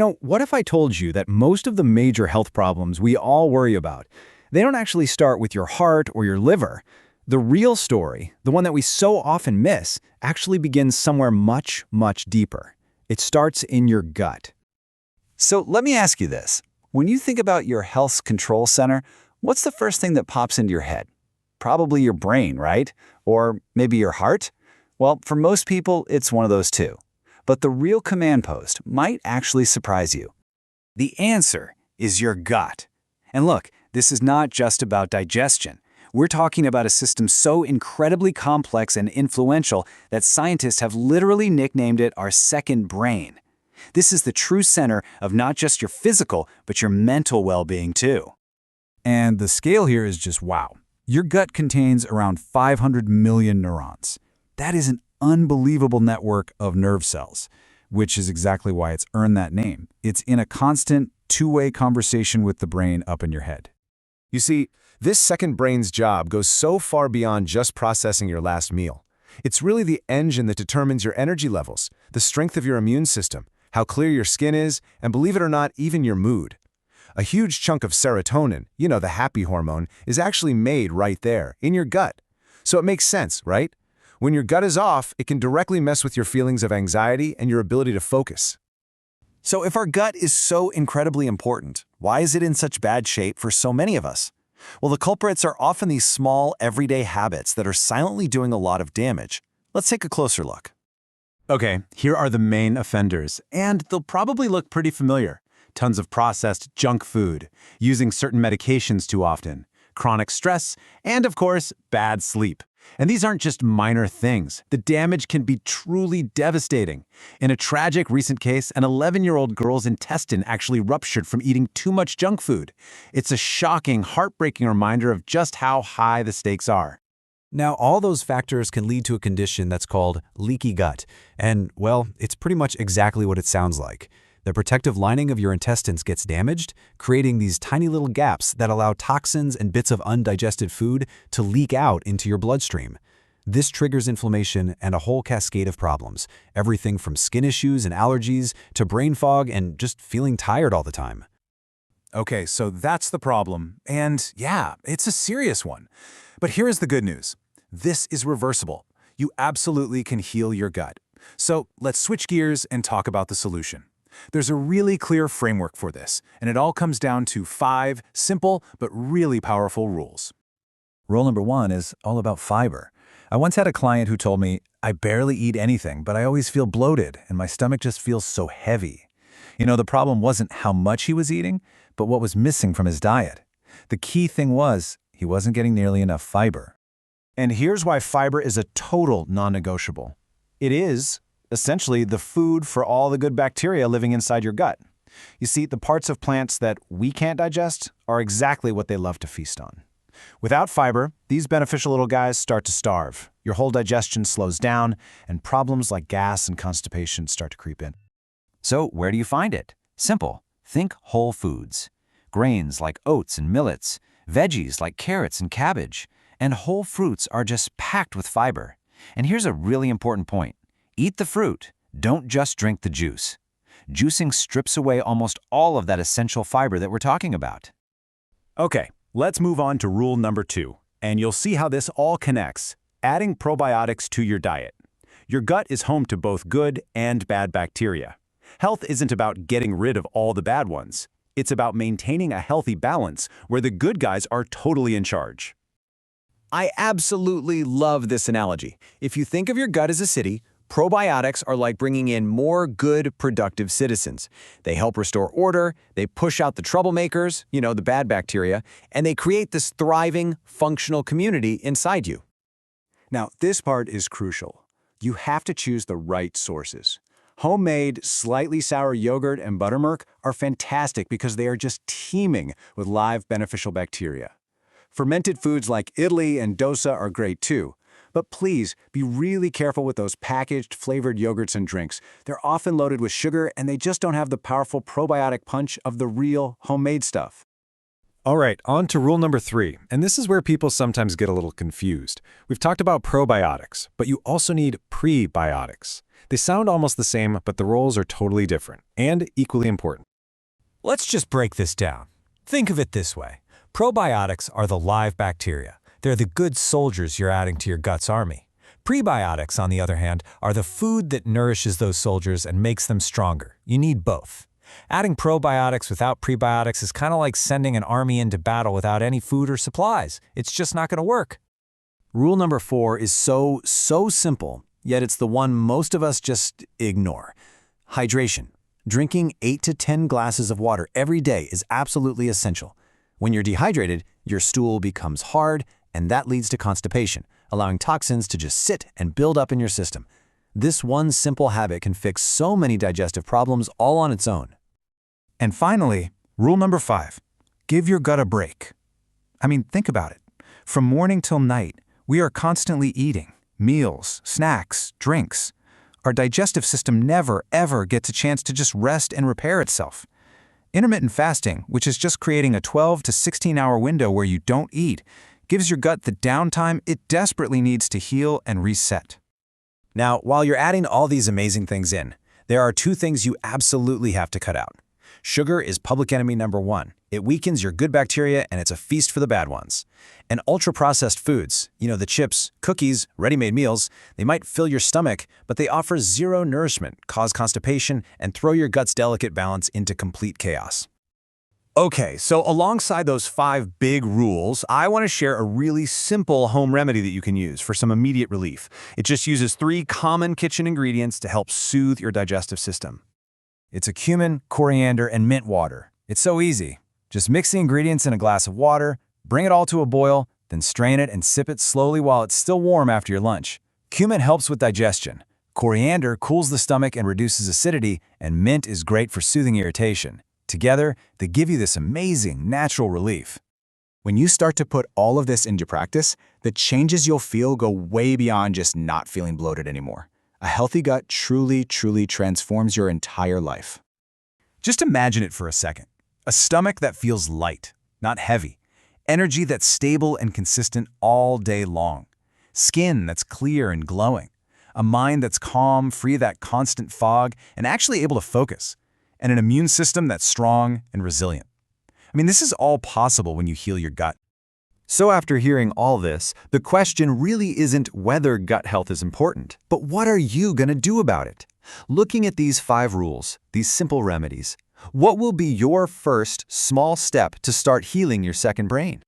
What if I told you that most of the major health problems we all worry about, they don't actually start with your heart or your liver? The real story, the one that we so often miss, actually begins somewhere much, much deeper. It starts in your gut. So let me ask you this. When you think about your health control center, what's the first thing that pops into your head? Probably your brain, right? Or maybe your heart? Well, for most people, it's one of those two. But the real command post might actually surprise you. The answer is your gut. And look, this is not just about digestion. We're talking about a system so incredibly complex and influential that scientists have literally nicknamed it our second brain. This is the true center of not just your physical, but your mental well-being too. And the scale here is just wow. Your gut contains around 500 million neurons. That is an unbelievable network of nerve cells, which is exactly why it's earned that name. It's in a constant two-way conversation with the brain up in your head. You see, this second brain's job goes so far beyond just processing your last meal. It's really the engine that determines your energy levels, the strength of your immune system, how clear your skin is, and believe it or not, even your mood. A huge chunk of serotonin, the happy hormone, is actually made right there, in your gut. So it makes sense, right? When your gut is off, it can directly mess with your feelings of anxiety and your ability to focus. So if our gut is so incredibly important, why is it in such bad shape for so many of us? Well, the culprits are often these small, everyday habits that are silently doing a lot of damage. Let's take a closer look. Okay, here are the main offenders, and they'll probably look pretty familiar. Tons of processed junk food, using certain medications too often, chronic stress, and of course, bad sleep. And these aren't just minor things. The damage can be truly devastating. In a tragic recent case, an 11-year-old girl's intestine actually ruptured from eating too much junk food. It's a shocking, heartbreaking reminder of just how high the stakes are. Now, all those factors can lead to a condition that's called leaky gut. And, well, it's pretty much exactly what it sounds like. The protective lining of your intestines gets damaged, creating these tiny little gaps that allow toxins and bits of undigested food to leak out into your bloodstream. This triggers inflammation and a whole cascade of problems, everything from skin issues and allergies to brain fog and just feeling tired all the time. Okay, so that's the problem. And yeah, it's a serious one. But here is the good news. This is reversible. You absolutely can heal your gut. So let's switch gears and talk about the solution. There's a really clear framework for this, and it all comes down to 5 simple but really powerful rules. Rule number 1 is all about fiber. I once had a client who told me, I barely eat anything, but I always feel bloated, and my stomach just feels so heavy. The problem wasn't how much he was eating, but what was missing from his diet. The key thing was, he wasn't getting nearly enough fiber. And here's why fiber is a total non-negotiable. It is essentially the food for all the good bacteria living inside your gut. You see, the parts of plants that we can't digest are exactly what they love to feast on. Without fiber, these beneficial little guys start to starve. Your whole digestion slows down, and problems like gas and constipation start to creep in. So where do you find it? Simple. Think whole foods. Grains like oats and millets, veggies like carrots and cabbage, and whole fruits are just packed with fiber. And here's a really important point. Eat the fruit. Don't just drink the juice. Juicing strips away almost all of that essential fiber that we're talking about. Okay, let's move on to rule number 2, and you'll see how this all connects. Adding probiotics to your diet. Your gut is home to both good and bad bacteria. Health isn't about getting rid of all the bad ones. It's about maintaining a healthy balance where the good guys are totally in charge. I absolutely love this analogy. If you think of your gut as a city, probiotics are like bringing in more good, productive citizens. They help restore order, they push out the troublemakers, the bad bacteria, and they create this thriving, functional community inside you. Now, this part is crucial. You have to choose the right sources. Homemade, slightly sour yogurt and buttermilk are fantastic because they are just teeming with live beneficial bacteria. Fermented foods like idli and dosa are great too. But please, be really careful with those packaged, flavored yogurts and drinks. They're often loaded with sugar, and they just don't have the powerful probiotic punch of the real, homemade stuff. All right, on to rule number 3, and this is where people sometimes get a little confused. We've talked about probiotics, but you also need prebiotics. They sound almost the same, but the roles are totally different and equally important. Let's just break this down. Think of it this way. Probiotics are the live bacteria. They're the good soldiers you're adding to your gut's army. Prebiotics, on the other hand, are the food that nourishes those soldiers and makes them stronger. You need both. Adding probiotics without prebiotics is kind of like sending an army into battle without any food or supplies. It's just not going to work. Rule number 4 is so simple, yet it's the one most of us just ignore. Hydration. Drinking 8 to 10 glasses of water every day is absolutely essential. When you're dehydrated, your stool becomes hard, and that leads to constipation, allowing toxins to just sit and build up in your system. This one simple habit can fix so many digestive problems all on its own. And finally, rule number 5, give your gut a break. I mean, think about it. From morning till night, we are constantly eating meals, snacks, drinks. Our digestive system never, ever gets a chance to just rest and repair itself. Intermittent fasting, which is just creating a 12 to 16-hour window where you don't eat, gives your gut the downtime it desperately needs to heal and reset. Now, while you're adding all these amazing things in, there are 2 things you absolutely have to cut out. Sugar is public enemy number 1. It weakens your good bacteria and it's a feast for the bad ones. And ultra-processed foods, the chips, cookies, ready-made meals, they might fill your stomach, but they offer zero nourishment, cause constipation, and throw your gut's delicate balance into complete chaos. Okay, so alongside those 5 big rules, I want to share a really simple home remedy that you can use for some immediate relief. It just uses 3 common kitchen ingredients to help soothe your digestive system. It's a cumin, coriander, and mint water. It's so easy. Just mix the ingredients in a glass of water, bring it all to a boil, then strain it and sip it slowly while it's still warm after your lunch. Cumin helps with digestion. Coriander cools the stomach and reduces acidity, and mint is great for soothing irritation. Together, they give you this amazing natural relief. When you start to put all of this into practice, the changes you'll feel go way beyond just not feeling bloated anymore. A healthy gut truly transforms your entire life. Just imagine it for a second. A stomach that feels light, not heavy. Energy that's stable and consistent all day long. Skin that's clear and glowing. A mind that's calm, free of that constant fog, and actually able to focus. And an immune system that's strong and resilient. I mean, this is all possible when you heal your gut. So after hearing all this, the question really isn't whether gut health is important, but what are you going to do about it? Looking at these 5 rules, these simple remedies, what will be your first small step to start healing your second brain?